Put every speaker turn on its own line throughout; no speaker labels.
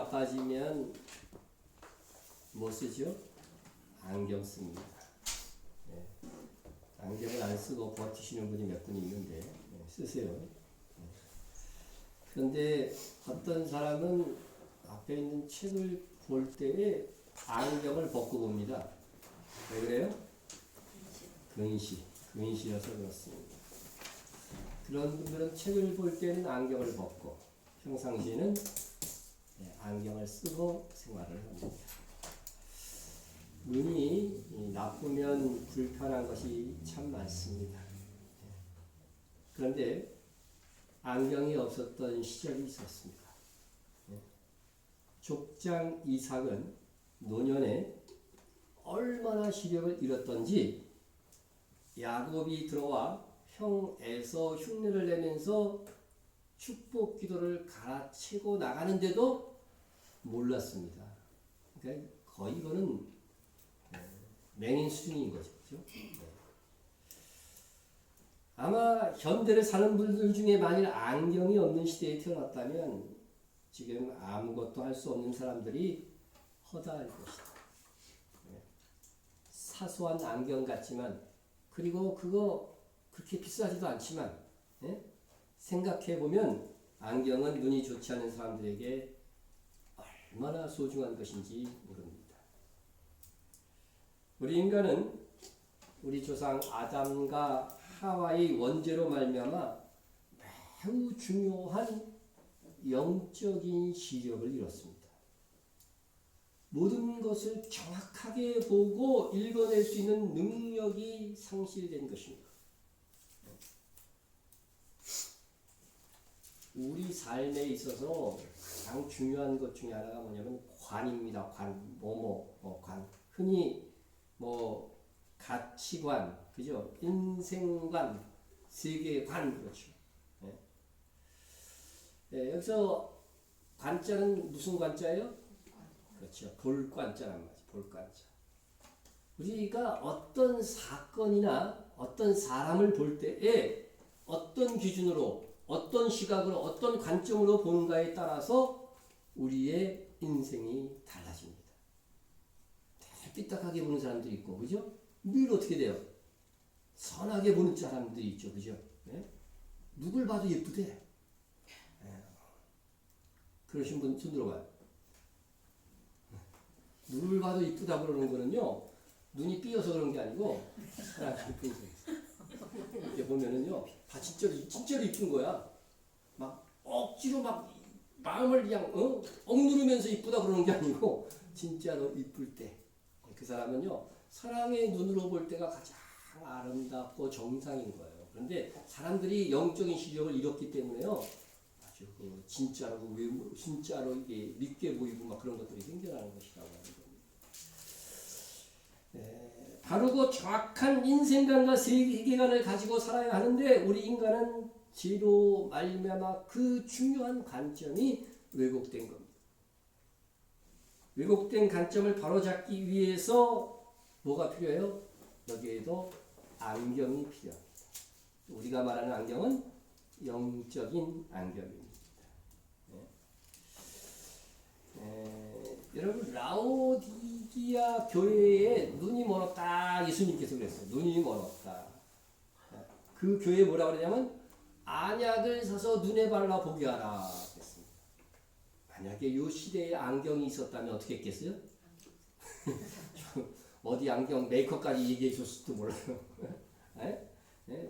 나빠지면 뭐 쓰죠? 안경 씁니다. 네. 안경을 안 쓰고 버티시는 분이 몇 분 있는데 네, 쓰세요. 네. 그런데 어떤 사람은 앞에 있는 책을 볼 때에 안경을 벗고 봅니다. 왜 그래요? 근시여서 그렇습니다. 그런 분들은 책을 볼 때는 안경을 벗고 평상시에는 안경을 쓰고 생활을 합니다. 눈이 나쁘면 불편한 것이 참 많습니다. 그런데 안경이 없었던 시절이 있었습니다. 족장 이삭은 노년에 얼마나 시력을 잃었던지 야곱이 들어와 형 에서 흉내를 내면서 축복 기도를 갈아치고 나가는데도 몰랐습니다. 그러니까 거의 이거는 맹인 수준인 거죠. 그렇죠? 아마 현대를 사는 분들 중에 만일 안경이 없는 시대에 태어났다면 지금 아무것도 할 수 없는 사람들이 허다할 것이다. 사소한 안경 같지만 그리고 그거 그렇게 비싸지도 않지만 생각해보면 안경은 눈이 좋지 않은 사람들에게 얼마나 소중한 것인지 모릅니다. 우리 인간은 우리 조상 아담과 하와의 원죄로 말미암아 매우 중요한 영적인 시력을 잃었습니다. 모든 것을 정확하게 보고 읽어낼 수 있는 능력이 상실된 것입니다. 우리 삶에 있어서 가장 중요한 것 중에 하나가 뭐냐면 관입니다. 관. 흔히 가치관, 그죠? 인생관, 세계관, 그렇죠. 여기서 관자는 무슨 관자예요? 그렇죠. 볼관자란 말이죠. 볼관자. 우리가 어떤 사건이나 어떤 사람을 볼 때에 어떤 기준으로, 어떤 시각으로, 어떤 관점으로 보는가에 따라서 우리의 인생이 달라집니다. 삐딱하게 보는 사람도 있고, 그죠? 늘 어떻게 돼요? 선하게 보는 사람들이 있죠, 그죠? 네? 누굴 봐도 예쁘대. 그러신 분 손 들어봐요. 누굴 봐도 이쁘다 그러는 거는요, 눈이 삐어서 그런 게 아니고, 사람이 이쁜 거예요. 이렇게 보면은요, 다 진짜로 이쁜 거야. 막, 억지로 막, 마음을 그냥, 억누르면서 이쁘다 그러는 게 아니고, 진짜로 이쁠 때. 그 사람은요, 사랑의 눈으로 볼 때가 가장 아름답고 정상인 거예요. 그런데 사람들이 영적인 시력을 잃었기 때문에요, 아주 진짜로 이게 믿게 보이고 막 그런 것들이 생겨나는 것이라고 하는 겁니다. 바르고 정확한 인생관과 세계관을 가지고 살아야 하는데 우리 인간은 죄로 말미암아 그 중요한 관점이 왜곡된 겁니다. 왜곡된 관점을 바로잡기 위해서 뭐가 필요해요? 여기에도 안경이 필요합니다. 우리가 말하는 안경은 영적인 안경입니다. 여러분 라오디기아 교회에 눈이 멀었다 예수님께서 그랬어요. 눈이 멀었다. 그 교회에 뭐라 그러냐면 안약을 사서 눈에 발라 보게 하라 그랬습니다. 만약에 이 시대에 안경이 있었다면 어떻게 했겠어요? 어디 안경 메이커까지 얘기해 줬을지도 몰라요.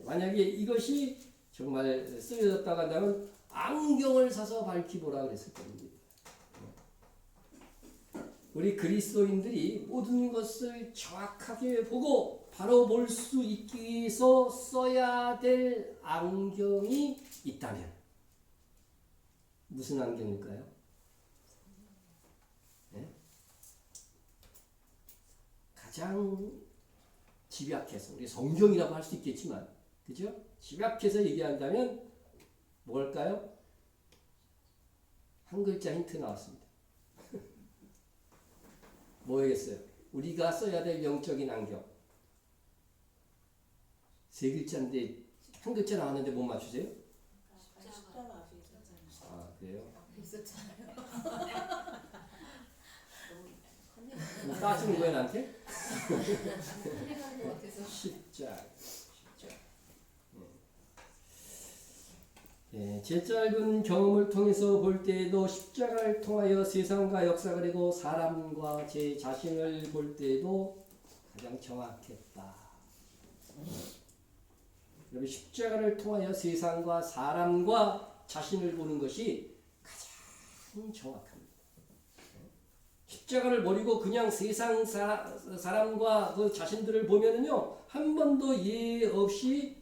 만약에 이것이 정말 쓰여졌다고 한다면 안경을 사서 밝히 보라 그랬을 겁니다. 우리 그리스도인들이 모든 것을 정확하게 보고 바로 볼 수 있기 위해서 써야 될 안경이 있다면 무슨 안경일까요? 가장 집약해서 우리 성경이라고 할 수 있겠지만 그죠? 집약해서 얘기한다면 뭘까요? 한 글자 힌트 나왔습니다. 뭐겠어요? 우리가 써야 될 영적인 안경. 세 글자인데 한 글자 나왔는데 못 맞추세요? 아 그래요?
있었잖아요.
따지는 거야 나한테?
해가는 것 같아서.
십자가. 제 짧은 경험을 통해서 볼 때에도 십자가를 통하여 세상과 역사 그리고 사람과 제 자신을 볼 때에도 가장 정확했다. 여러분 십자가를 통하여 세상과 사람과 자신을 보는 것이 가장 정확합니다. 십자가를 버리고 그냥 세상 사람과 그 자신들을 보면은요 한 번도 예외 없이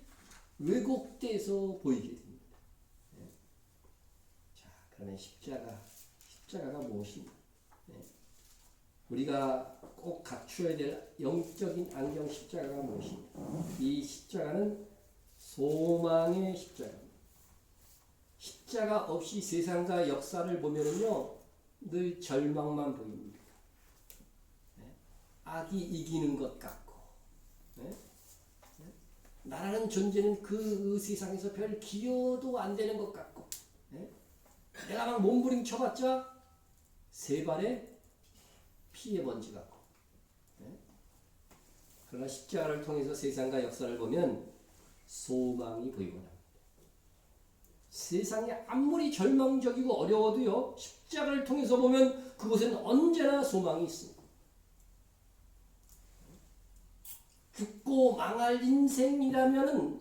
왜곡돼서 보이게 됩니다. 자, 그러면 십자가가 무엇인가? 우리가 꼭 갖추어야 될 영적인 안경 십자가가 무엇인가? 이 십자가는 소망의 십자가입니다. 십자가 없이 세상과 역사를 보면은요 늘 절망만 보입니다. 악이 이기는 것 같고, 나라는 존재는 그 세상에서 별 기여도 안 되는 것 같고, 내가 막 몸부림쳐봤자 세 발의 피의 먼지 같고. 그러나 십자가를 통해서 세상과 역사를 보면 소망이 보이곤 합니다. 세상이 아무리 절망적이고 어려워도요 십자가를 통해서 보면 그곳에는 언제나 소망이 있습니다. 죽고 망할 인생이라면은,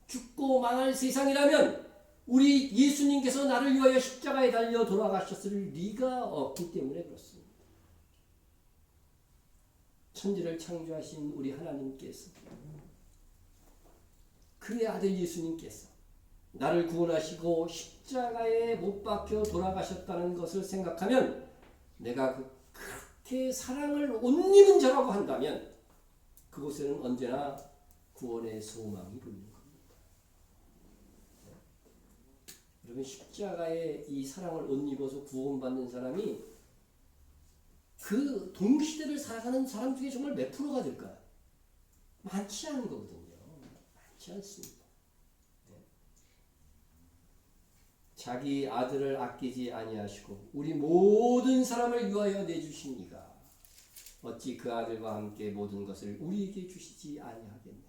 죽고 망할 세상이라면 우리 예수님께서 나를 위하여 십자가에 달려 돌아가셨을 리가 없기 때문에 그렇습니다. 천지를 창조하신 우리 하나님께서, 그의 아들 예수님께서 나를 구원하시고 십자가에 못 박혀 돌아가셨다는 것을 생각하면, 내가 그렇게 사랑을 못 입은 자라고 한다면 그곳에는 언제나 구원의 소망이 보이는 겁니다. 여러분 십자가에 이 사랑을 못 입어서 구원받는 사람이 그 동시대를 살아가는 사람 중에 정말 몇 프로가 될까요? 많지 않은 거거든요. 많지 않습니다. 자기 아들을 아끼지 아니하시고 우리 모든 사람을 위하여 내주신 이가 어찌 그 아들과 함께 모든 것을 우리에게 주시지 아니하겠느냐.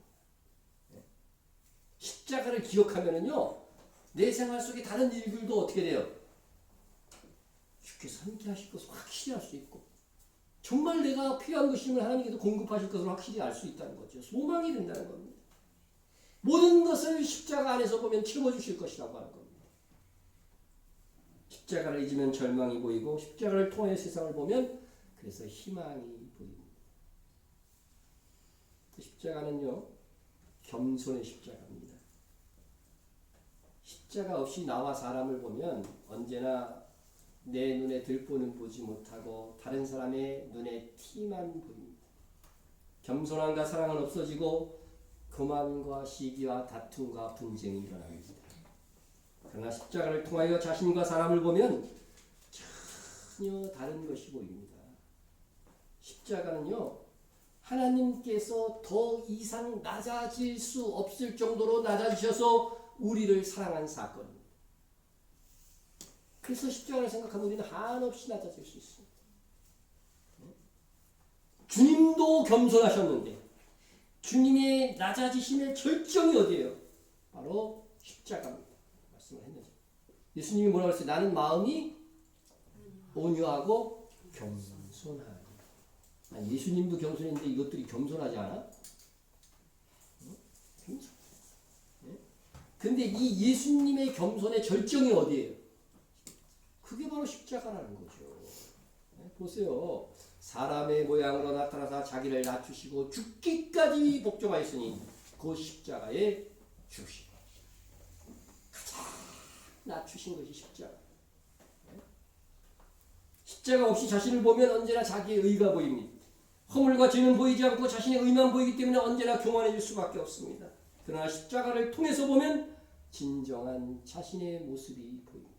십자가를 기억하면은요 내 생활 속에 다른 일들도 어떻게 돼요? 주께서 함께 하실 것을 확실히 알 수 있고, 정말 내가 필요한 것임을 하나님께서 공급하실 것을 확실히 알 수 있다는 거죠. 소망이 된다는 겁니다. 모든 것을 십자가 안에서 보면 채워주실 것이라고 하는 겁니다. 십자가를 잊으면 절망이 보이고, 십자가를 통해 세상을 보면 그래서 희망이 보입니다. 십자가는요 겸손의 십자가입니다. 십자가 없이 나와 사람을 보면 언제나 내 눈에 들보는 보지 못하고 다른 사람의 눈에 티만 보입니다. 겸손함과 사랑은 없어지고 교만과 시기와 다툼과 분쟁이 일어납니다. 그러나 십자가를 통하여 자신과 사람을 보면 전혀 다른 것이 보입니다. 십자가는요 하나님께서 더 이상 낮아질 수 없을 정도로 낮아지셔서 우리를 사랑한 사건입니다. 그래서 십자가를 생각하면 우리는 한없이 낮아질 수 있습니다. 주님도 겸손하셨는데 주님의 낮아지심의 절정이 어디예요? 바로 십자가입니다. 말씀을 했는데 예수님이 뭐라고 했어요? 나는 마음이 온유하고 겸손하니. 예수님도 겸손했는데 이것들이 겸손하지 않아? 겸손. 근데 이 예수님의 겸손의 절정이 어디예요? 그게 바로 십자가라는 거죠. 보세요. 사람의 모양으로 나타나서 자기를 낮추시고 죽기까지 복종하였으니 그 십자가에 죽으시고 가장 낮추신 것이 십자가. 십자가 없이 자신을 보면 언제나 자기의 의가 보입니다. 허물과 죄는 보이지 않고 자신의 의만 보이기 때문에 언제나 교만해질 수밖에 없습니다. 그러나 십자가를 통해서 보면 진정한 자신의 모습이 보입니다.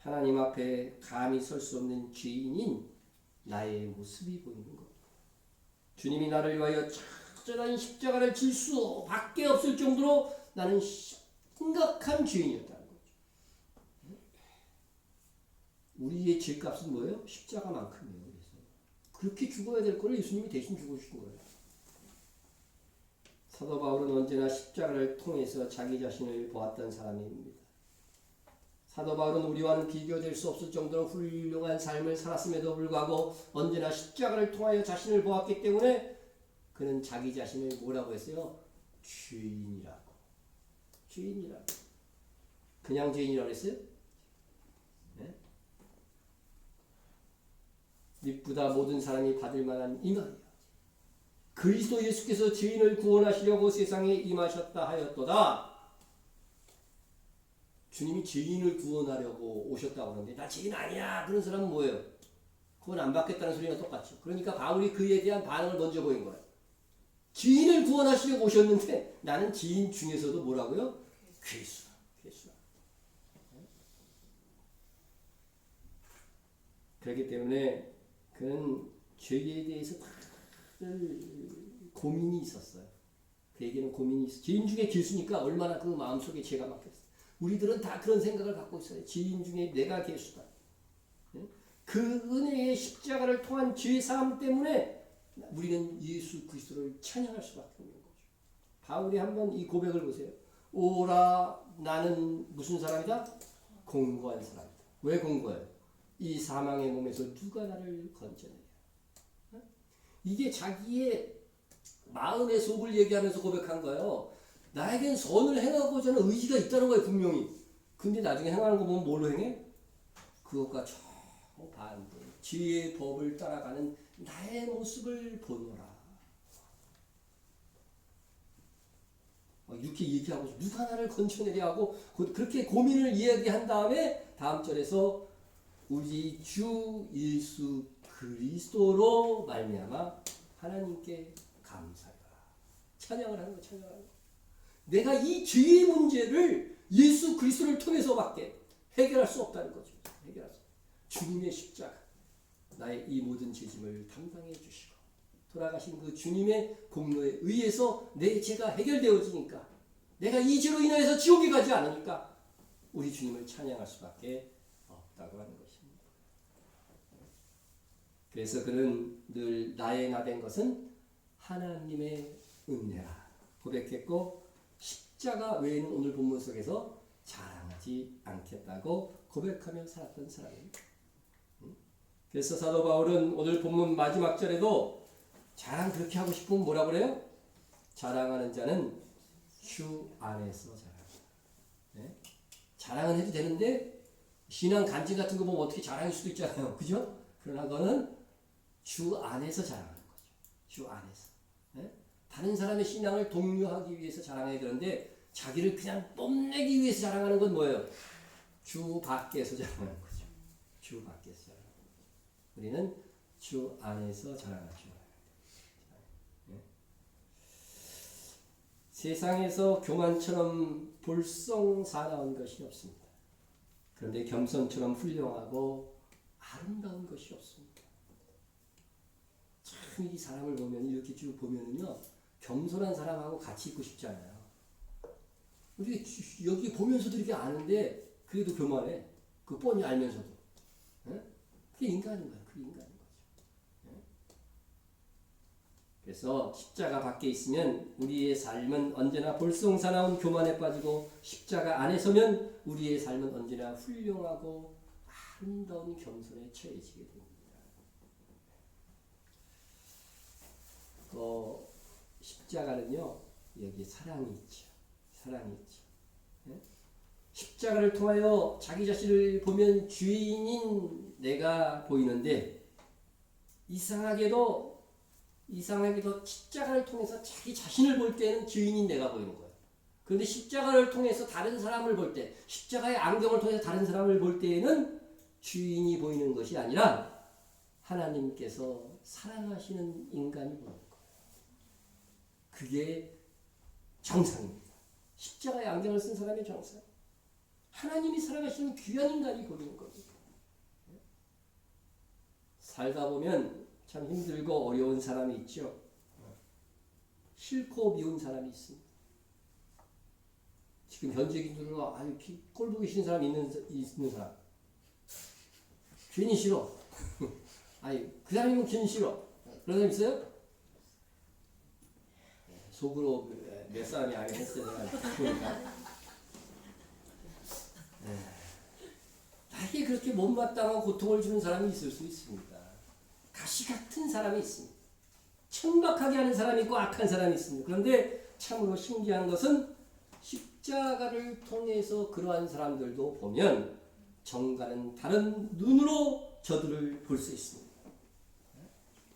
하나님 앞에 감히 설 수 없는 죄인인 나의 모습이 보이는 겁니다. 주님이 나를 위하여 처절한 십자가를 질 수밖에 없을 정도로 나는 심각한 죄인이었다는 거죠. 우리의 죄값은 뭐예요? 십자가만큼이에요. 그래서 그렇게 죽어야 될 거를 예수님이 대신 죽어주신 거예요. 사도 바울은 언제나 십자가를 통해서 자기 자신을 보았던 사람입니다. 사도 바울은 우리와는 비교될 수 없을 정도로 훌륭한 삶을 살았음에도 불구하고 언제나 십자가를 통하여 자신을 보았기 때문에 그는 자기 자신을 뭐라고 했어요? 죄인이라고. 죄인이라고. 그냥 죄인이라고 했어요? 네? 미쁘다 모든 사람이 받을 만한 이 말이야. 그리스도 예수께서 죄인을 구원하시려고 세상에 임하셨다 하였도다. 주님이 죄인을 구원하려고 오셨다고 하는데 나 죄인 아니야. 그런 사람은 뭐예요? 그건 안 받겠다는 소리랑 똑같죠. 그러니까 바울이 그에 대한 반응을 먼저 보인 거예요. 죄인을 구원하시려고 오셨는데 나는 죄인 중에서도 뭐라고요? 괴수다. 괴수다. 그렇기 때문에 그는 죄에 대해서 다들 고민이 있었어요. 그에게는 고민이 있어요. 죄인 중에 괴수니까 얼마나 그 마음속에 죄가 막혔어요. 우리들은 다 그런 생각을 갖고 있어요. 죄인 중에 내가 괴수다. 그 은혜의 십자가를 통한 죄 사함 때문에 우리는 예수 그리스도를 찬양할 수밖에 없는 거죠. 바울이 한번 이 고백을 보세요. 오라 나는 무슨 사람이다? 공고한 사람이다. 왜 공고해요? 이 사망의 몸에서 누가 나를 건져내랴. 이게 자기의 마음의 속을 얘기하면서 고백한 거예요. 나에겐 선을 행하고자 하는 의지가 있다는 거예요, 분명히. 근데 나중에 행하는 거 보면 뭘로 행해? 그것과 저 반대. 죄의 법을 따라가는 나의 모습을 보노라. 이렇게 얘기하고 누가 나를 건져내려 하고 그렇게 고민을 이야기한 다음에 다음 절에서 우리 주 예수 그리스도로 말미암아 하나님께 감사하라. 찬양을 하는 거, 찬양을 하는 거. 내가 이 죄의 문제를 예수 그리스도를 통해서밖에 해결할 수 없다는 거죠. 해결할 수. 주님의 십자가, 나의 이 모든 죄짐을 담당해 주시고 돌아가신 그 주님의 공로에 의해서 내 죄가 해결되어지니까 내가 이 죄로 인하여서 지옥에 가지 않으니까 우리 주님을 찬양할 수밖에 없다고 하는 것입니다. 그래서 그는 늘 나의 나 된 것은 하나님의 은혜라 고백했고 십자가 외에는 오늘 본문 속에서 자랑하지 않겠다고 고백하며 살았던 사람입니다. 그래서 사도 바울은 오늘 본문 마지막 절에도 자랑 그렇게 하고 싶으면 뭐라 그래요? 자랑하는 자는 주 안에서 자랑한다. 네? 자랑은 해도 되는데 신앙 간증 같은 거 보면 어떻게 자랑일 수도 있잖아요. 그죠? 그러나 그거는 주 안에서 자랑하는 거죠. 주 안에서. 네? 다른 사람의 신앙을 독려하기 위해서 자랑해야 되는데 자기를 그냥 뽐내기 위해서 자랑하는 건 뭐예요? 주 밖에서 자랑하는 거죠. 주 밖에서 자랑하는 거죠. 우리는 주 안에서 자랑하죠. 네? 세상에서 교만처럼 볼썽사나운 것이 없습니다. 그런데 겸손처럼 훌륭하고 아름다운 것이 없습니다. 참 이 사람을 보면 이렇게 쭉 보면은요 겸손한 사람하고 같이 있고 싶지 않아요. 우리 여기 보면서도 이렇게 아는데 그래도 교만해. 그 뻔히 알면서도. 네? 그게 인간인 거야. 그게 인간인 거죠. 네? 그래서 십자가 밖에 있으면 우리의 삶은 언제나 볼썽사나운 교만에 빠지고 십자가 안에 서면 우리의 삶은 언제나 훌륭하고 아름다운 겸손에 처해지게 됩니다. 십자가는요 여기 사랑이 있죠. 사랑이 있죠. 네? 십자가를 통하여 자기 자신을 보면 죄인인 내가 보이는데 이상하게도 십자가를 통해서 자기 자신을 볼 때는 죄인인 내가 보이는 거예요. 그런데 십자가를 통해서 다른 사람을 볼 때, 십자가의 안경을 통해서 다른 사람을 볼 때에는 죄인이 보이는 것이 아니라 하나님께서 사랑하시는 인간이 보이는 거예요. 그게 정상입니다. 십자가의 안경을 쓴 사람의 정상. 하나님이 사랑하시는 귀한 인간이 보이는 겁니다. 살다 보면 참 힘들고 어려운 사람이 있죠. 싫고 미운 사람이 있습니다. 지금 현재 기준으로 아유 꼴 보기 싫은 사람이 있는 사람. 괜히 싫어. 아니 그 사람이면 긴 싫어. 그런 사람 있어요? 속으로 몇 사람이 아니 했어요. 내가 보니까. 나에게 그렇게 못마땅한 고통을 주는 사람이 있을 수 있습니다. 가시 같은 사람이 있습니다. 천박하게 하는 사람이 있고 악한 사람이 있습니다. 그런데 참으로 신기한 것은 십자가를 통해서 그러한 사람들도 보면 정가는 다른 눈으로 저들을 볼 수 있습니다.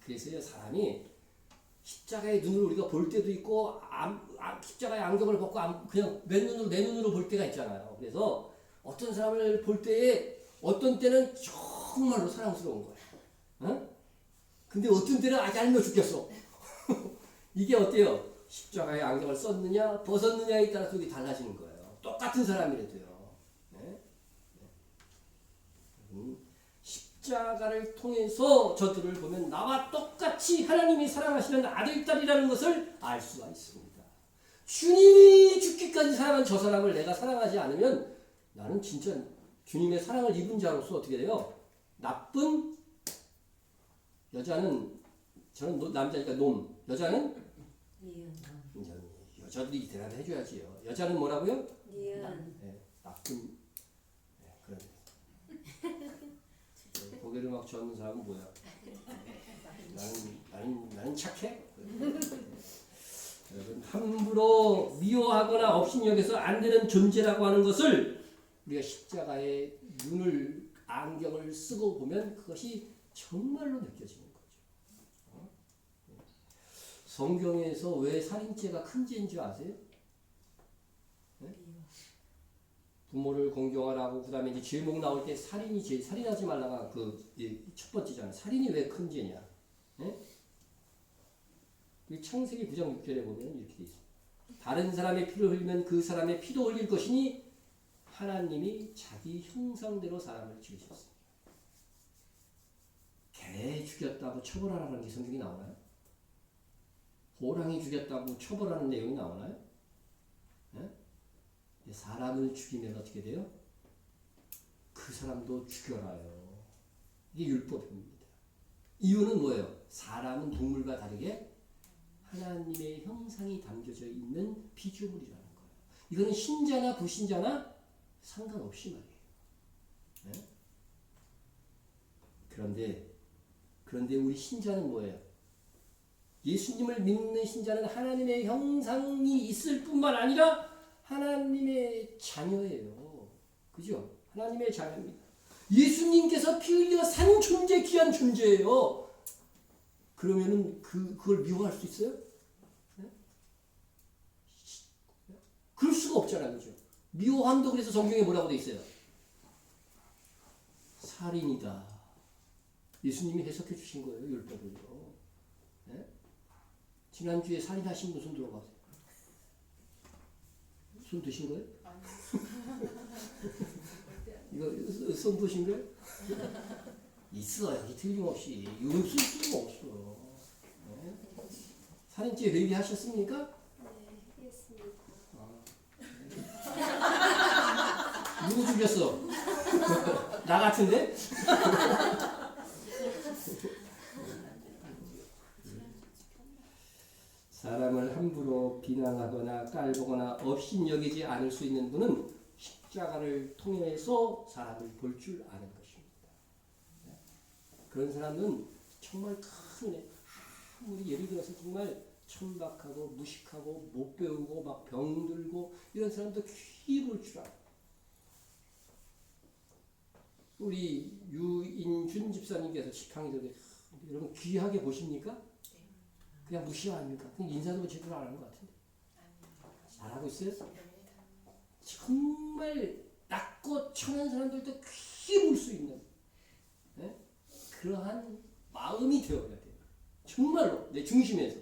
그래서요 사람이 십자가의 눈으로 우리가 볼 때도 있고 십자가의 안경을 벗고 그냥 맨눈으로 내 눈으로 볼 때가 있잖아요. 그래서 어떤 사람을 볼 때에 어떤 때는 정말로 사랑스러운 거야. 어? 근데 어떤 때는 얄미워 죽겠어. 이게 어때요? 십자가의 안경을 썼느냐 벗었느냐에 따라서 이게 달라지는 거예요. 똑같은 사람이라도요. 네? 십자가를 통해서 저들을 보면 나와 똑같이 하나님이 사랑하시는 아들, 딸이라는 것을 알 수가 있습니다. 주님이 죽기까지 사랑한 저 사람을 내가 사랑하지 않으면 나는 진짜 주님의 사랑을 입은 자로서 어떻게 돼요? 나쁜 여자는 저는 남자니까 놈, 여자는 여자들이 대답해 줘야지요. 여자는 뭐라고요? 네, 나쁜 그런 고개를 막 젓는 사람은 뭐야? 나는 착해? 여러분 함부로 미워하거나 업신여겨서 안 되는 존재라고 하는 것을 우리가 십자가의 눈을 안경을 쓰고 보면 그것이 정말로 느껴지는 거죠. 성경에서 왜 살인죄가 큰 죄인 줄 아세요? 네? 부모를 공경하라고 그다음에 이제 제목 나올 때 살인하지 말라가 그 첫 번째잖아요. 살인이 왜 큰 죄냐? 네? 창세기 9장 6절에 보면 이렇게 돼 있어요. 다른 사람의 피를 흘리면 그 사람의 피도 흘릴 것이니 하나님이 자기 형상대로 사람을 지으셨습니다. 개 죽였다고 처벌하라는 게 성경이 나오나요? 호랑이 죽였다고 처벌하는 내용이 나오나요? 네? 사람을 죽이면 어떻게 돼요? 그 사람도 죽여라요. 이게 율법입니다. 이유는 뭐예요? 사람은 동물과 다르게 하나님의 형상이 담겨져 있는 피조물이라는 거예요. 이거는 신자나 불신자나 상관없이 말이에요. 네? 그런데 우리 신자는 뭐예요? 예수님을 믿는 신자는 하나님의 형상이 있을 뿐만 아니라 하나님의 자녀예요. 그죠? 하나님의 자녀입니다. 예수님께서 피 흘려 산 존재, 귀한 존재예요. 그러면은 그걸 미워할 수 있어요? 네? 그럴 수가 없잖아요. 그죠? 미워함도 그래서 성경에 뭐라고 돼 있어요? 살인이다. 예수님이 해석해 주신 거예요. 율법을요. 네? 지난주에 살인하신 분 손 들어가세요. 손 드신 거예요? 이거 손 드신 거예요? 있어. 여기 틀림없이. 이거 쓸 수가 없어. 네? 살인죄 회개하셨습니까?
네, 했습니다.
누구 죽였어? 나 같은데? 사람을 함부로 비난하거나 깔보거나 업신여기지 않을 수 있는 분은 십자가를 통해서 사람을 볼 줄 아는 것입니다. 그런 사람은 정말 큰 은혜. 아무리 예를 들어서 정말 천박하고 무식하고 못 배우고 막 병들고 이런 사람도 귀히 볼 줄 알아요. 우리 유인준 집사님께서 지팡이들 여러분 귀하게 보십니까? 그냥 무시 아닙니까? 그냥 인사도 제대로 안 하는 것 같은데. 잘하고 있어요? 정말 낮고 천한 사람들도 귀히 볼 수 있는 그러한 마음이 되어야 돼요. 정말로 내 중심에서.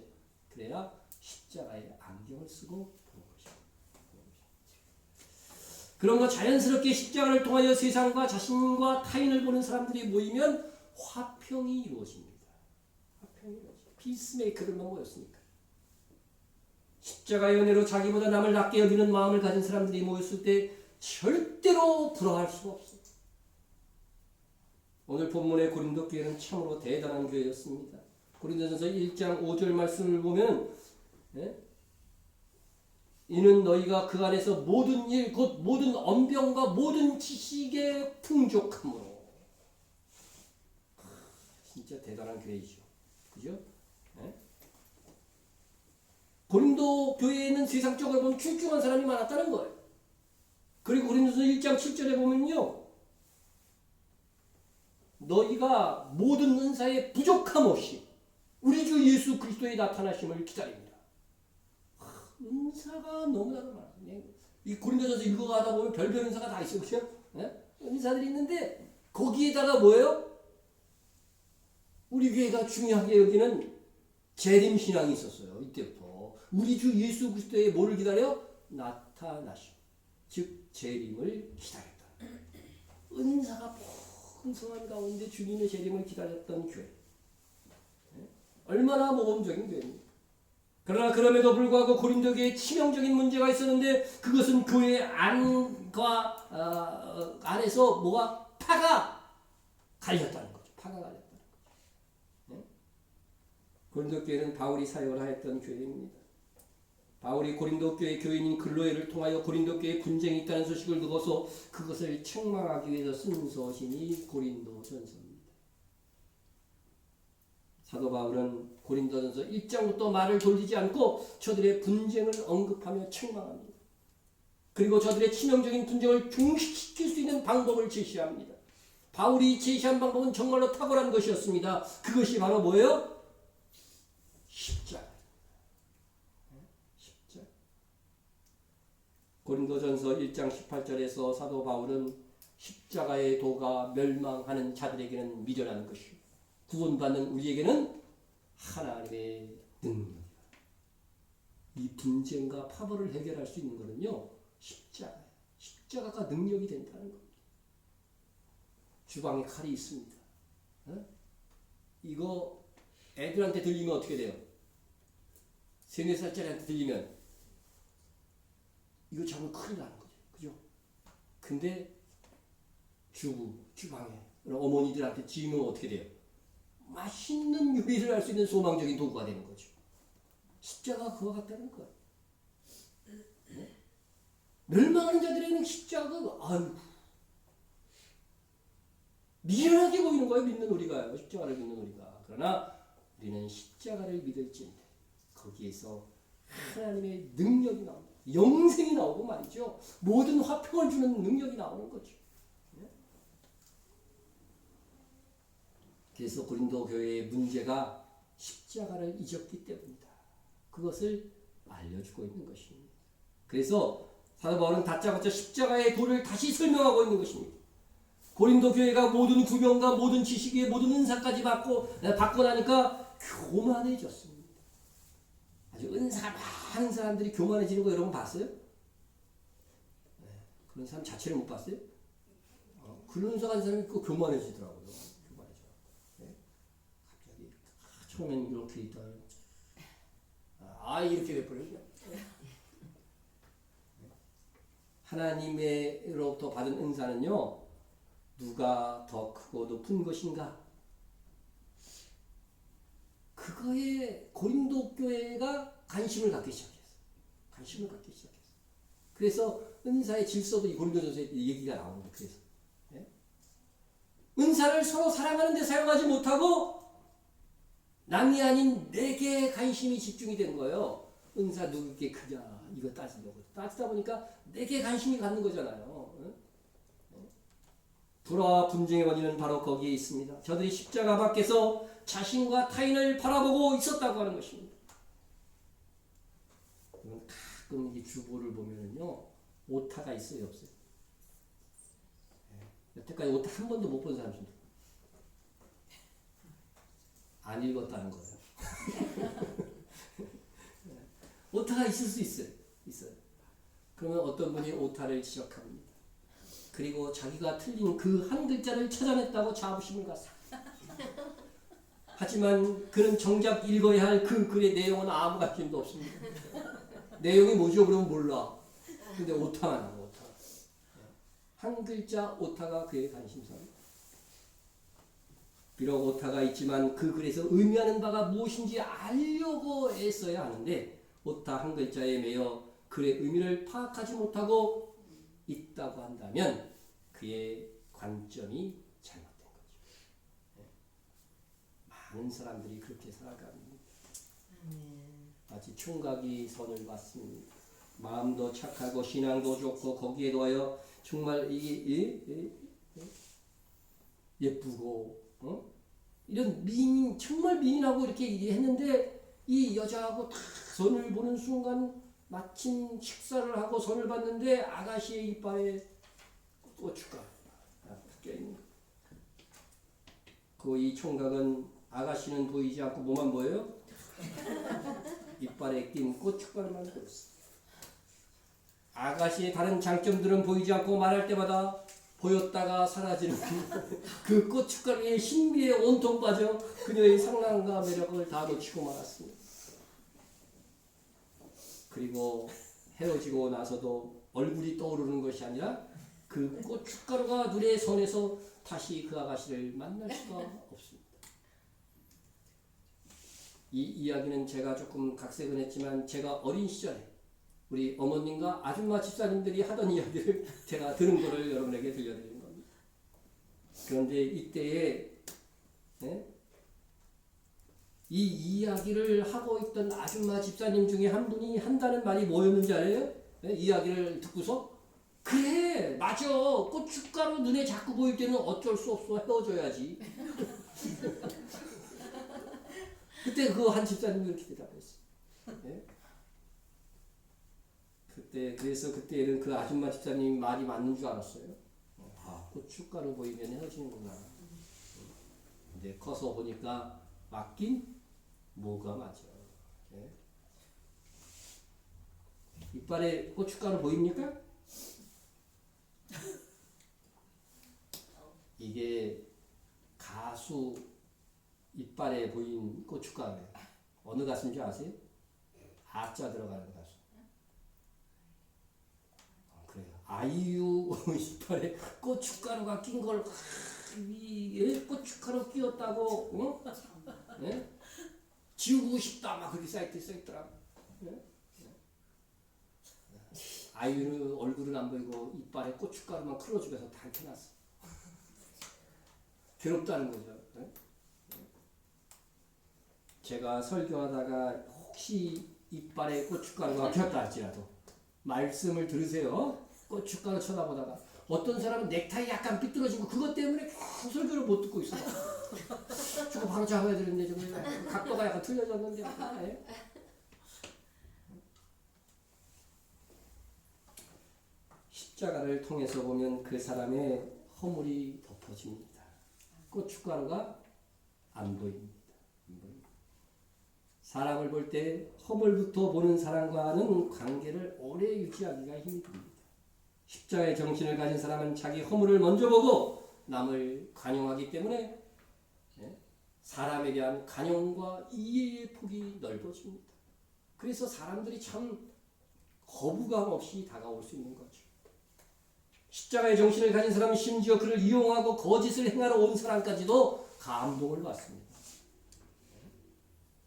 그래야 십자가의 안경을 쓰고 보는 것입니다. 그런 거 자연스럽게 십자가를 통하여 세상과 자신과 타인을 보는 사람들이 모이면 화평이 이루어집니다. 화평이 이루어집니다. 피스메이커들만 모였으니까. 십자가의 은혜로 자기보다 남을 낮게 여기는 마음을 가진 사람들이 모였을 때 절대로 불화할 수가 없어요. 오늘 본문의 고린도 교회는 참으로 대단한 교회였습니다. 고린도전서 1장 5절 말씀을 보면 이는 너희가 그 안에서 모든 일 곧 모든 언병과 모든 지식에 풍족함으로. 진짜 대단한 교회이죠. 그죠? 고린도 교회에는 세상적으로 보면 출중한 사람이 많았다는 거예요. 그리고 고린도서 1장 7절에 보면요. 너희가 모든 은사에 부족함 없이 우리 주 예수 그리스도의 나타나심을 기다립니다. 은사가 너무나도 많아요. 이 고린도전서 읽어가다 보면 별별 은사가 다 있어요. 그렇죠? 은사들이 있는데 거기에다가 뭐예요? 우리 교회가 중요하게 여기는 재림 신앙이 있었어요. 이때부터. 우리 주 예수 그리스도의 뭐를 기다려? 나타나심. 즉 재림을 기다렸다. 은사가 풍성한 가운데 주님의 재림을 기다렸던 교회. 얼마나 모범적인 교회입니다. 그러나 그럼에도 불구하고 고린도 교회에 치명적인 문제가 있었는데 그것은 교회 안과 안에서 뭐가 파가 갈렸다는 거죠. 파가 갈렸다는 거죠. 고린도 교회는 바울이 사역을 하였던 교회입니다. 바울이 고린도 교회 교인인 글로에를 통하여 고린도 교회에 분쟁이 있다는 소식을 듣고서 그것을 책망하기 위해서 쓴 서신이 고린도전서입니다. 사도 바울은 고린도전서 1장부터 말을 돌리지 않고 저들의 분쟁을 언급하며 책망합니다. 그리고 저들의 치명적인 분쟁을 중식시킬 수 있는 방법을 제시합니다. 바울이 제시한 방법은 정말로 탁월한 것이었습니다. 그것이 바로 뭐예요? 십자가. 십자가. 고린도전서 1장 18절에서 사도 바울은 십자가의 도가 멸망하는 자들에게는 미련한 것이요 구원받는 우리에게는 하나님의 능력이다. 이 분쟁과 파벌을 해결할 수 있는 것은요 십자가. 십자가가 능력이 된다는 겁니다. 주방에 칼이 있습니다. 이거 애들한테 들리면 어떻게 돼요? 3, 4살짜리한테 들리면 이거 잡으면 큰일 나는 거죠. 그죠? 근데 주방에 어머니들한테 지으면 어떻게 돼요? 맛있는 요리를 할 수 있는 소망적인 도구가 되는 거죠. 십자가가 그와 같다는 거예요. 멸망하는 자들에게는 십자가가 미련하게 보이는 거예요. 믿는 우리가요. 십자가를 믿는 우리가. 그러나 우리는 십자가를 믿을지인데 거기에서 하나님의 능력이 나옵니다. 영생이 나오고 말이죠. 모든 화평을 주는 능력이 나오는 거죠. 그래서 고린도 교회의 문제가 십자가를 잊었기 때문이다. 그것을 알려주고 있는 것입니다. 그래서 사도 바울은 다짜고짜 십자가의 도를 다시 설명하고 있는 것입니다. 고린도 교회가 모든 구명과 모든 지식의 모든 은사까지 받고 나니까 교만해졌습니다. 아주 은사가 많은 사람들이 교만해지는 거 여러분 봤어요? 그런 사람 자체를 못 봤어요? 그런 은사 가진 사람이 그 교만해지더라고요. 갑자기 처음엔 이렇게 있다가 이렇게 돼버렸네. 하나님으로부터 받은 은사는요 누가 더 크고 높은 것인가? 그거에 고린도 교회가 관심을 갖기 시작했어요. 관심을 갖기 시작했어요. 그래서 은사의 질서도 이 고린도전서에 얘기가 나옵니다. 그래서 은사를 서로 사랑하는 데 사용하지 못하고 남이 아닌 내게 관심이 집중이 된 거예요. 은사 누구께 크냐 이거 따지려고 따지다 보니까 내게 관심이 갖는 거잖아요. 불화와 분쟁의 원인은 바로 거기에 있습니다. 저들이 십자가 밖에서 자신과 타인을 바라보고 있었다고 하는 것입니다. 가끔 이 주보를 보면은요 오타가 있어요, 없어요? 여태까지 오타 한 번도 못 본 사람 좀 안 읽었다는 거예요. 오타가 있을 수 있어요. 그러면 어떤 분이 오타를 지적합니다. 그리고 자기가 틀린 그 한 글자를 찾아냈다고 자부심을 갖습니다. 하지만 그는 정작 읽어야 할 그 글의 내용은 아무 관심도 없습니다. 내용이 뭐죠? 그러면 몰라. 근데 오타만 하고 오타. 한 글자 오타가 그의 관심사입니다. 비록 오타가 있지만 그 글에서 의미하는 바가 무엇인지 알려고 애써야 하는데 오타 한 글자에 매여 글의 의미를 파악하지 못하고 있다고 한다면 그의 관점이 잘못된 거죠. 많은 사람들이 그렇게 살아갑니다. 마치 총각이 선을 받습니다. 마음도 착하고 신앙도 좋고 거기에 더하여 정말 이게 예쁘고 이런 정말 미인하고 이렇게 했는데 이 여자하고 딱 선을 보는 순간 마침 식사를 하고 선을 봤는데 아가씨의 이빨에 고춧가루 붙여 있는 거. 그 이 총각은 아가씨는 보이지 않고 뭐만 보여요? 이빨에 낀 고춧가루만 보였어. 아가씨의 다른 장점들은 보이지 않고 말할 때마다 보였다가 사라지는 그 고춧가루의 신비에 온통 빠져 그녀의 상남과 매력을 다 놓치고 말았습니다. 그리고 헤어지고 나서도 얼굴이 떠오르는 것이 아니라 그 고춧가루가 눈에 선해서 다시 그 아가씨를 만날 수가 없습니다. 이 이야기는 제가 조금 각색은 했지만 제가 어린 시절에 우리 어머님과 아줌마 집사님들이 하던 이야기를 제가 들은 거를 여러분에게 들려드리는 겁니다. 그런데 이때에 이 이야기를 하고 있던 아줌마 집사님 중에 한 분이 한다는 말이 뭐였는지 알아요? 이야기를 듣고서 그래 맞아 고춧가루 눈에 자꾸 보일 때는 어쩔 수 없어 헤어져야지. 그때 그 한 집사님이 이렇게 대답했어요. 그래서 그때는 그 아줌마 집사님 말이 맞는 줄 알았어요. 아, 고춧가루 보이면 헤어지는구나. 근데 커서 보니까 맞긴 뭐가 맞아. 이빨에 고춧가루 보입니까? 이게 가수 이빨에 보인 고춧가루예요. 어느 가수인지 아세요? 아자 들어가는 가수. 그래요. 아이유 이빨에 고춧가루가 낀 걸 위에 고춧가루 끼웠다고 지우고 싶다 막 그렇게 사이트에 써있더라고. 아이유는 얼굴은 안 보이고 이빨에 고춧가루만 클로즈해서 다 켜놨어. 괴롭다는 거죠. 제가 설교하다가 혹시 이빨에 고춧가루가 꼈다 할지라도 말씀을 들으세요. 고춧가루 쳐다보다가 어떤 사람은 넥타이 약간 삐뚤어진 거 그것 때문에 계속 설교를 못 듣고 있어. 저거 바로 잡아야 되는데 저거 각도가 약간 틀려졌는데. 십자가를 통해서 보면 그 사람의 허물이 덮어집니다. 고춧가루가 안 보입니다. 사람을 볼 때 허물부터 보는 사람과는 관계를 오래 유지하기가 힘듭니다. 십자가의 정신을 가진 사람은 자기 허물을 먼저 보고 남을 관용하기 때문에 사람에 대한 관용과 이해의 폭이 넓어집니다. 그래서 사람들이 참 거부감 없이 다가올 수 있는 거죠. 십자가의 정신을 가진 사람은 심지어 그를 이용하고 거짓을 행하러 온 사람까지도 감동을 받습니다.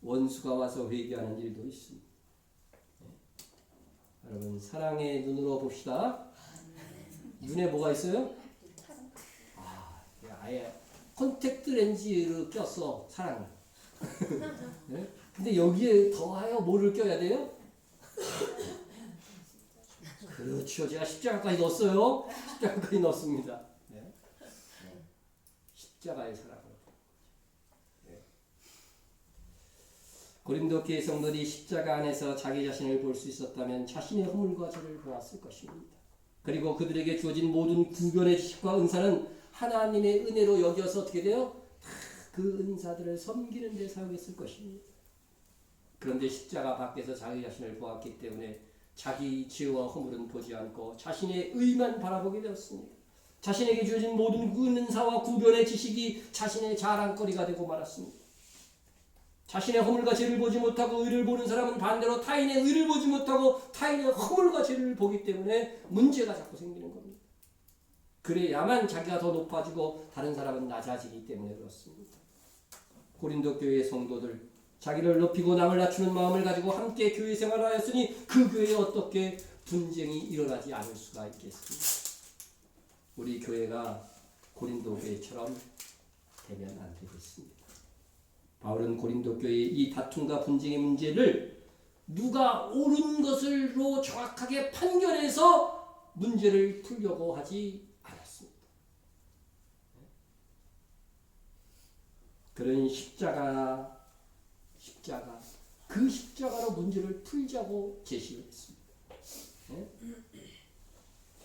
원수가 와서 회개하는 일도 있습니다. 여러분 사랑의 눈으로 봅시다. 눈에 뭐가 있어요? 아예 콘택트 렌즈를 꼈어 사랑을. 근데 여기에 더하여 뭐를 껴야 돼요? 그렇죠. 제가 십자가까지 넣었어요. 십자가까지 넣었습니다. 십자가의 사랑을. 고린도 교회 성도들이 십자가 안에서 자기 자신을 볼 수 있었다면 자신의 허물과 죄를 보았을 것입니다. 그리고 그들에게 주어진 모든 구별의 지식과 은사는 하나님의 은혜로 여겨서 어떻게 돼요? 그 은사들을 섬기는 데 사용했을 것입니다. 그런데 십자가 밖에서 자기 자신을 보았기 때문에 자기 죄와 허물은 보지 않고 자신의 의만 바라보게 되었습니다. 자신에게 주어진 모든 은사와 구별의 지식이 자신의 자랑거리가 되고 말았습니다. 자신의 허물과 죄를 보지 못하고 의를 보는 사람은 반대로 타인의 의를 보지 못하고 타인의 허물과 죄를 보기 때문에 문제가 자꾸 생기는 겁니다. 그래야만 자기가 더 높아지고 다른 사람은 낮아지기 때문에 그렇습니다. 고린도 교회의 성도들 자기를 높이고 남을 낮추는 마음을 가지고 함께 교회 생활을 하였으니 그 교회에 어떻게 분쟁이 일어나지 않을 수가 있겠습니까? 우리 교회가 고린도 교회처럼 되면 안 되겠습니다. 바울은 고린도 교회의 이 다툼과 분쟁의 문제를 누가 옳은 것으로 정확하게 판결해서 문제를 풀려고 하지 않았습니다. 그런 그 십자가로 문제를 풀자고 제시를 했습니다.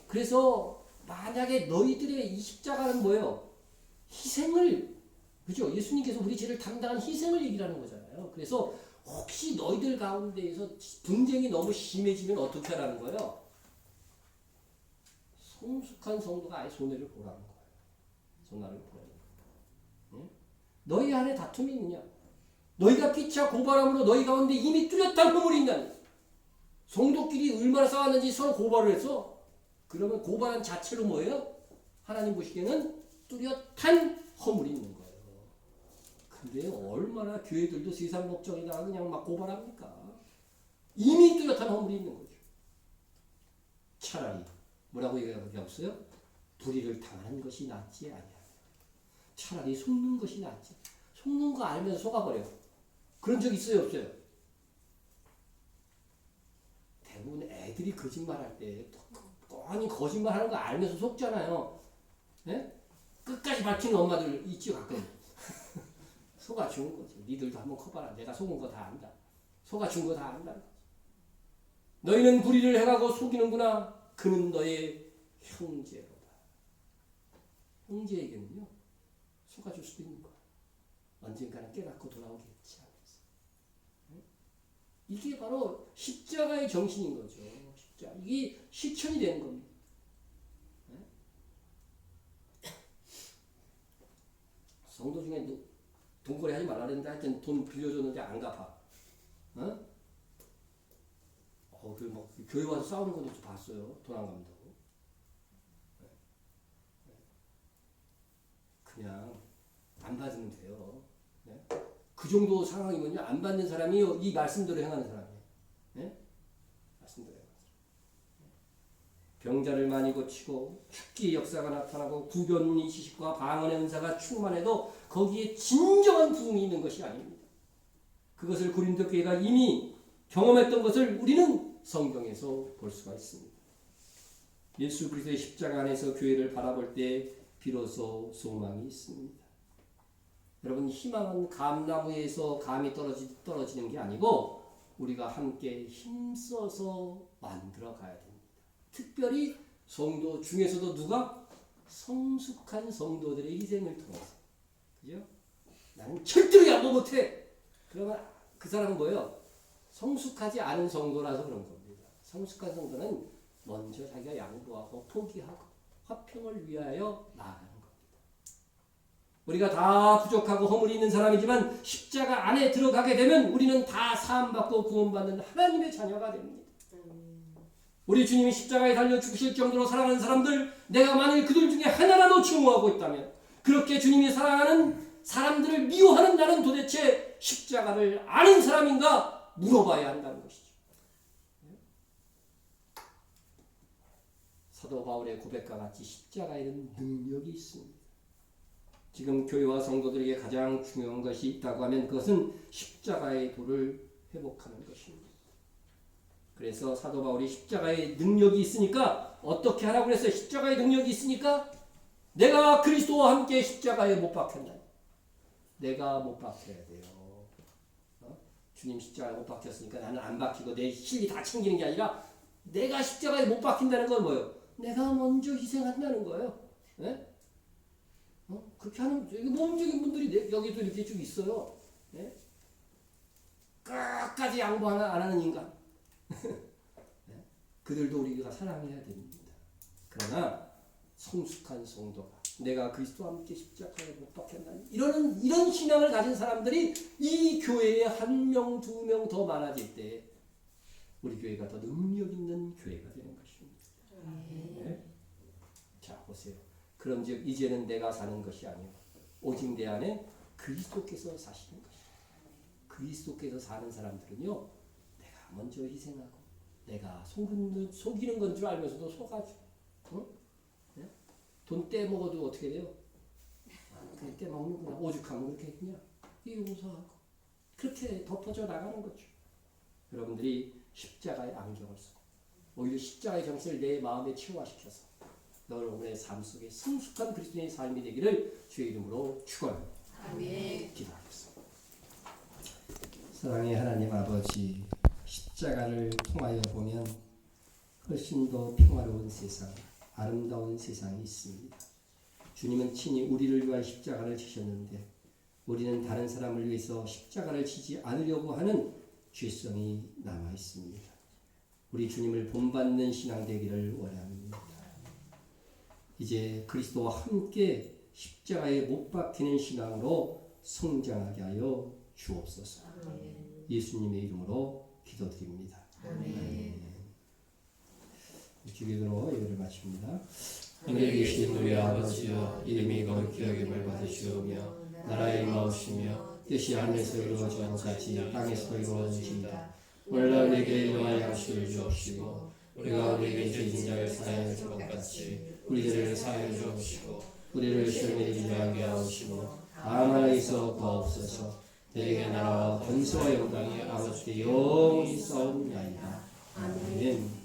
그래서 만약에 너희들의 이 십자가는 뭐예요? 희생을, 그죠? 예수님께서 우리 죄를 담당한 희생을 얘기하는 거잖아요. 그래서 혹시 너희들 가운데에서 분쟁이 너무 심해지면 어떻게 하라는 거예요? 성숙한 성도가 아예 손해를 보라는 거예요. 손해를 보라는 거예요. 너희 안에 다툼이 있느냐? 너희가 피차 고발함으로 너희 가운데 이미 뚜렷한 허물이 있느냐? 성도끼리 얼마나 싸웠는지 서로 고발을 했어? 그러면 고발한 자체로 뭐예요? 하나님 보시기에는 뚜렷한 허물이 있는 거예요. 근데 얼마나 교회들도 세상 목적이다 그냥 막 고발합니까? 이미 뚜렷한 허물이 있는 거죠. 차라리 뭐라고 얘기하는 없어요? 불의를 당하는 것이 낫지 아니야. 차라리 속는 것이 낫지. 속는 거 알면서 속아버려. 그런 적 있어요 없어요? 대부분 애들이 거짓말할 때 뻔히 거짓말하는 거 알면서 속잖아요. 네? 끝까지 밝히는 엄마들 있죠 가끔. 속아준 거지. 니들도 한번 커봐라. 내가 속은 거 다 안다. 속아준 거 다 안다. 너희는 불의를 행하고 속이는구나. 그는 너의 형제로다. 형제에게는요 속아줄 수도 있는 거야. 언젠가는 깨닫고 돌아오겠지 하면서. 이게 바로 십자가의 정신인 거죠. 십자가. 이게 실천이 되는 겁니다. 성도 중에 돈거래 하지 말라 그랬는데 하여튼 돈 빌려줬는데 안 갚아. 뭐 교회 와서 싸우는 것도 봤어요. 돈 안 갚는다고. 그냥 안 받으면 돼요. 그 정도 상황이면요 안 받는 사람이 이 말씀대로 행하는 사람이에요. 말씀대로 행하는 사람. 병자를 많이 고치고 축기의 역사가 나타나고 구변의 지식과 방언의 은사가 충만해도 거기에 진정한 부흥이 있는 것이 아닙니다. 그것을 고린도 교회가 이미 경험했던 것을 우리는 성경에서 볼 수가 있습니다. 예수 그리스도의 십자가 안에서 교회를 바라볼 때 비로소 소망이 있습니다. 여러분 희망은 감나무에서 감이 떨어지는 게 아니고 우리가 함께 힘써서 만들어 가야 됩니다. 특별히 성도 중에서도 누가? 성숙한 성도들의 희생을 통해서. 그죠? 나는 절대로 양보 못해. 그러면 그 사람은 뭐예요? 성숙하지 않은 성도라서 그런 겁니다. 성숙한 성도는 먼저 자기가 양보하고 포기하고 화평을 위하여 나아가는 겁니다. 우리가 다 부족하고 허물이 있는 사람이지만 십자가 안에 들어가게 되면 우리는 다 사함받고 구원받는 하나님의 자녀가 됩니다. 우리 주님이 십자가에 달려 죽으실 정도로 사랑하는 사람들, 내가 만일 그들 중에 하나라도 증오하고 있다면 그렇게 주님이 사랑하는 사람들을 미워하는 나는 도대체 십자가를 아는 사람인가 물어봐야 한다는 것이죠. 사도 바울의 고백과 같이 십자가에는 능력이 있습니다. 지금 교회와 성도들에게 가장 중요한 것이 있다고 하면 그것은 십자가의 도를 회복하는 것입니다. 그래서 사도 바울이 십자가의 능력이 있으니까 어떻게 하라고 그랬어요? 십자가의 능력이 있으니까 내가 그리스도와 함께 십자가에 못 박혔나? 내가 못 박혀야 돼요. 주님 십자가에 못 박혔으니까 나는 안 박히고 내 실리 다 챙기는 게 아니라 내가 십자가에 못 박힌다는 건 뭐예요? 내가 먼저 희생한다는 거예요. 네? 그렇게 하는 모범적인 분들이 여기도 이렇게 쭉 있어요. 네? 끝까지 양보 안 하는 인간. 네? 그들도 우리가 사랑해야 됩니다. 그러나 성숙한 성도가 내가 그리스도와 함께 십자가에 못 박혔나니 이런 신앙을 가진 사람들이 이 교회에 한 명, 두 명 더 많아질 때 우리 교회가 더 능력 있는 교회가 되는 것입니다. 네? 자 보세요. 그럼즉 이제는 내가 사는 것이 아니요 오직 내 안에 그리스도께서 사시는 것이다. 그리스도께서 사는 사람들은요, 내가 먼저 희생하고 내가 속이는 건 줄 알면서도 속아줘. 응? 네? 돈 떼먹어도 어떻게 돼요? 그냥 떼먹는구나. 오죽하면 그렇게 했냐? 이 용서하고 그렇게 덮어져 나가는 거죠. 여러분들이 십자가의 안경을 쓰고 오히려 십자가의 정신을 내 마음에 체화시켜서 여러분의 삶 속에 성숙한 그리스도인의 삶이 되기를 주의 이름으로 축원합니다.
아멘.
기도하겠습니다. 사랑의 하나님 아버지, 십자가를 통하여 보면 훨씬 더 평화로운 세상, 아름다운 세상이 있습니다. 주님은 친히 우리를 위하여 십자가를 지셨는데 우리는 다른 사람을 위해서 십자가를 지지 않으려고 하는 죄성이 남아 있습니다. 우리 주님을 본받는 신앙 되기를 원합니다. 이제 그리스도와 함께 십자가에 못 박히는 신앙으로 성장하게 하여 주옵소서.
아멘.
예수님의 이름으로 기도드립니다.
아멘.
주기도로 예배를 마칩니다.
하늘에 계신 우리 아버지여, 이름이 거룩히 여김을 받으시오며 나라의 임하옵시며 뜻이 하늘에서 이루어지는 것 같이 땅에서도 이루어지이다. 오늘날 우리에게 일용할 양식을 주옵시고 우리가 우리에게 죄진 자를 사하여 줄 것 같이 우리 죄를 사하여 주옵시고 우리를 시험에 들게 하게 하옵시고 다만 에서 구하옵소서. 내게 나라와 권세와 영광이 아버지께 영원히 있사옵나이다. 아멘.